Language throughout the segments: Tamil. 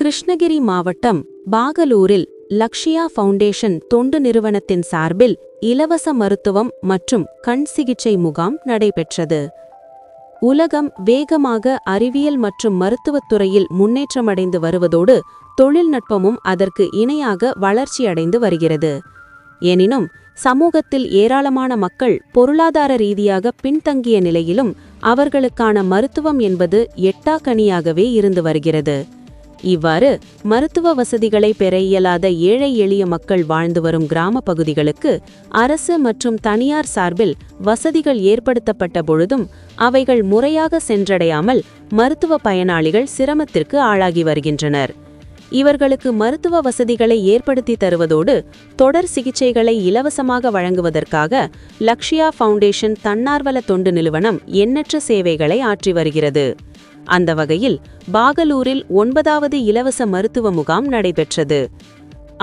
கிருஷ்ணகிரி மாவட்டம் பாகலூரில் லக்ஷ்யா ஃபவுண்டேஷன் தொண்டு நிறுவனத்தின் சார்பில் இலவச மருத்துவம் மற்றும் கண் சிகிச்சை முகாம் நடைபெற்றது. உலகம் வேகமாக அறிவியல் மற்றும் மருத்துவத் துறையில் முன்னேற்றமடைந்து வருவதோடு தொழில்நுட்பமும் அதற்கு இணையாக வளர்ச்சியடைந்து வருகிறது. எனினும் சமூகத்தில் ஏராளமான மக்கள் பொருளாதார ரீதியாக பின்தங்கிய நிலையிலும் அவர்களுக்கான மருத்துவம் என்பது எட்டாக்கனியாகவே இருந்து வருகிறது. இவ்வாறு மருத்துவ வசதிகளை பெற இயலாத ஏழை எளிய மக்கள் வாழ்ந்து வரும் கிராம பகுதிகளுக்கு அரசு மற்றும் தனியார் சார்பில் வசதிகள் ஏற்படுத்தப்பட்ட பொழுதும் அவைகள் முறையாக சென்றடையாமல் மருத்துவ பயனாளிகள் சிரமத்திற்கு ஆளாகி வருகின்றனர். இவர்களுக்கு மருத்துவ வசதிகளை ஏற்படுத்தி தருவதோடு தொடர் சிகிச்சைகளை இலவசமாக வழங்குவதற்காக லக்ஷ்யா ஃபவுண்டேஷன் தன்னார்வல தொண்டு நிறுவனம் எண்ணற்ற சேவைகளை ஆற்றி வருகிறது. அந்த வகையில் பாகலூரில் 9வது இலவச மருத்துவ முகாம் நடைபெற்றது.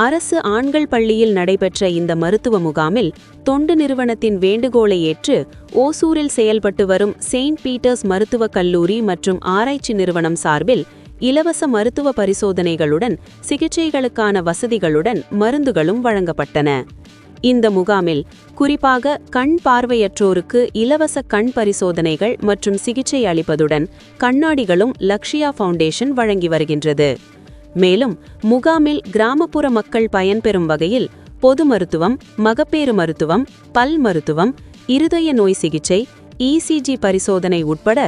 அரசு ஆண்கள் பள்ளியில் நடைபெற்ற இந்த மருத்துவ முகாமில் தொண்டு நிறுவனத்தின் வேண்டுகோளை ஏற்று ஓசூரில் செயல்பட்டு வரும் செயின்ட் பீட்டர்ஸ் மருத்துவக் கல்லூரி மற்றும் ஆராய்ச்சி நிறுவனம் சார்பில் இலவச மருத்துவ பரிசோதனைகளுடன் சிகிச்சைகளுக்கான வசதிகளுடன் மருந்துகளும் வழங்கப்பட்டன. இந்த முகாமில் குறிப்பாக கண் பார்வையற்றோருக்கு இலவச கண் பரிசோதனைகள் மற்றும் சிகிச்சை அளிப்பதுடன் கண்ணாடிகளும் லக்ஷ்யா ஃபவுண்டேஷன் வழங்கி வருகின்றது. மேலும் முகாமில் கிராமப்புற மக்கள் பயன்பெறும் வகையில் பொது மருத்துவம், மகப்பேறு மருத்துவம், பல் மருத்துவம், இருதய நோய் சிகிச்சை, இசிஜி பரிசோதனை உட்பட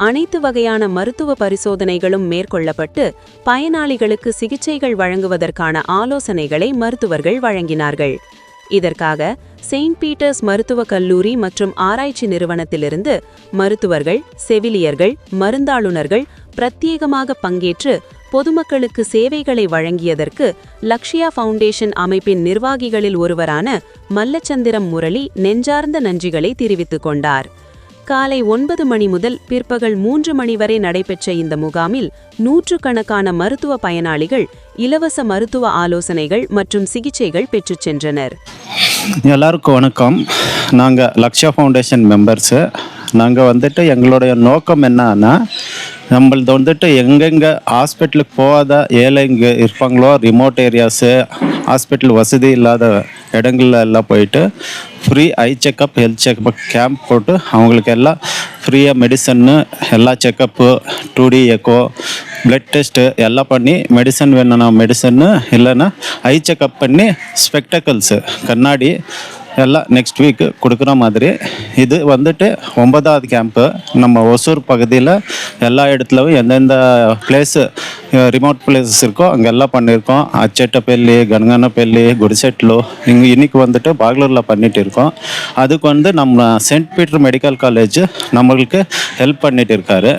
அனைத்து வகையான மருத்துவ பரிசோதனைகளும் மேற்கொள்ளப்பட்டு பயனாளிகளுக்கு சிகிச்சைகள் வழங்குவதற்கான ஆலோசனைகளை மருத்துவர்கள் வழங்கினார்கள். இதற்காக செயின்ட் பீட்டர்ஸ் மருத்துவக் கல்லூரி மற்றும் ஆராய்ச்சி நிறுவனத்திலிருந்து மருத்துவர்கள், செவிலியர்கள், மருந்தாளுநர்கள் பிரத்யேகமாக பங்கேற்று பொதுமக்களுக்கு சேவைகளை வழங்கியதற்கு லக்ஷ்யா ஃபவுண்டேஷன் அமைப்பின் நிர்வாகிகளில் ஒருவரான மல்லச்சந்திரம் முரளி நெஞ்சார்ந்த நன்றிகளை தெரிவித்துக் கொண்டார். காலை 9 மணி முதல் பிற்பகல் 3 மணி வரை நடைபெற்ற இந்த முகாமில் நூற்றுக்கணக்கான மருத்துவ பயனாளிகள் இலவச மருத்துவ ஆலோசனைகள் மற்றும் சிகிச்சைகள் பெற்றுச் சென்றனர். எல்லாருக்கும் வணக்கம். நாங்கள் லக்ஷ்யா ஃபவுண்டேஷன் மெம்பர்ஸு. நாங்கள் எங்களுடைய நோக்கம் என்னன்னா, நம்மளது எங்கெங்கே ஹாஸ்பிட்டலுக்கு போகாத ஏழைங்க இருப்பாங்களோ, ரிமோட் ஏரியாஸு, ஹாஸ்பிட்டல் வசதி இல்லாத இடங்கள்ல எல்லாம் போயிட்டு ஃப்ரீ ஐ செக்கப், ஹெல்த் செக்கப் கேம்ப் போட்டு அவங்களுக்கு எல்லாம் ஃப்ரீயாக மெடிசன்னு, எல்லா checkup, 2D echo, blood test எல்லாம் பண்ணி மெடிசன் வேணும்னா மெடிசன்னு, இல்லைன்னா ஐ செக்கப் பண்ணி ஸ்பெக்டக்கல்ஸு கண்ணாடி எல்லாம் நெக்ஸ்ட் வீக்கு கொடுக்குற மாதிரி. இது 9வது கேம்ப்பு. நம்ம ஒசூர் பகுதியில் எல்லா இடத்துலையும் எந்தெந்த பிளேஸு ரிமோட் பிளேசஸ் இருக்கோ அங்கெல்லாம் பண்ணியிருக்கோம். அச்சேட்டப்பள்ளி, கனகனப்பள்ளி, குடிசெட்லு, இன்னைக்கு பாகலூரில் பண்ணிட்டு இருக்கோம். அதுக்கு நம்ம செயின்ட் பீட்டர் மெடிக்கல் காலேஜ் நம்மளுக்கு ஹெல்ப் பண்ணிட்டு இருக்காரு.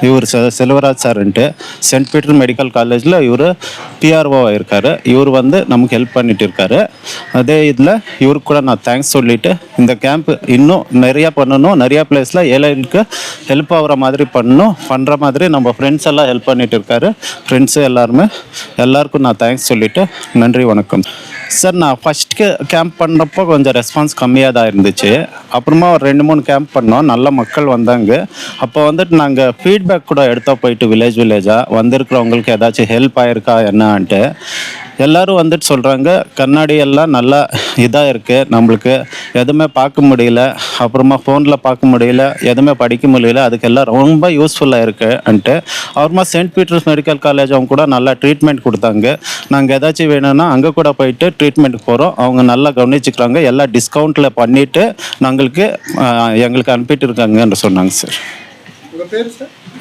இவர் செல்வராஜ் சார்ன்ட்டு செயின்ட் பீட்டர் மெடிக்கல் காலேஜில் இவர் பிஆர்ஓ இருக்கார். இவர் நமக்கு ஹெல்ப் பண்ணிட்டு இருக்காரு. அதே இதில் இவருக்கு கூட நான் தேங்க்ஸ் சொல்லிவிட்டு, இந்த கேம்ப் இன்னும் நிறையா பண்ணணும், நிறையா பிளேஸில் ஏழைகளுக்கு ஹெல்ப் ஆகிற மாதிரி பண்ணுற மாதிரி நம்ம ஃப்ரெண்ட்ஸ் எல்லாம் ஹெல்ப் பண்ணிட்டு இருக்காரு. ஃப்ரெண்ட்ஸு எல்லாருக்கும் நான் தேங்க்ஸ் சொல்லிவிட்டு நன்றி, வணக்கம் சார். நான் ஃபஸ்ட்டு கேம்ப் பண்ணுறப்போ கொஞ்சம் ரெஸ்பான்ஸ் கம்மியாக தான் இருந்துச்சு. அப்புறமா ஒரு 2-3 கேம்ப் பண்ணோம், நல்ல மக்கள் வந்தாங்க. அப்போ நாங்கள் ஃபீட்பேக் கூட எடுத்தோம், போயிட்டு வில்லேஜாக வந்திருக்கிறவங்களுக்கு ஏதாச்சும் ஹெல்ப் ஆகிருக்கா என்னான்ட்டு. எல்லோரும் சொல்கிறாங்க, கண்ணாடி எல்லாம் நல்லா இதாக இருக்குது, நம்மளுக்கு எதுவுமே பார்க்க முடியல, அப்புறமா ஃபோனில் பார்க்க முடியல, எதுவுமே படிக்க முடியல, அதுக்கெல்லாம் ரொம்ப யூஸ்ஃபுல்லாக இருக்குன்ட்டு. அப்புறமா செயின்ட் பீட்டர்ஸ் மெடிக்கல் காலேஜ் அவங்க கூட நல்லா ட்ரீட்மெண்ட் கொடுத்தாங்க. நாங்கள் ஏதாச்சும் வேணும்னா அங்கே கூட போயிட்டு ட்ரீட்மெண்ட்டுக்கு போகிறோம், அவங்க நல்லா கவனிச்சுக்கிறாங்க, எல்லாம் டிஸ்கவுண்ட்டில் பண்ணிவிட்டு எங்களுக்கு அனுப்பிட்டு இருக்காங்கன்னு சொன்னாங்க சார்.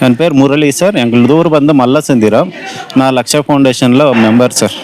என் பேர் முரளி சார். எங்களது ஊர் மல்லசந்திரம். நான் லக்ஷ்யா ஃபவுண்டேஷனில் மெம்பர் சார்.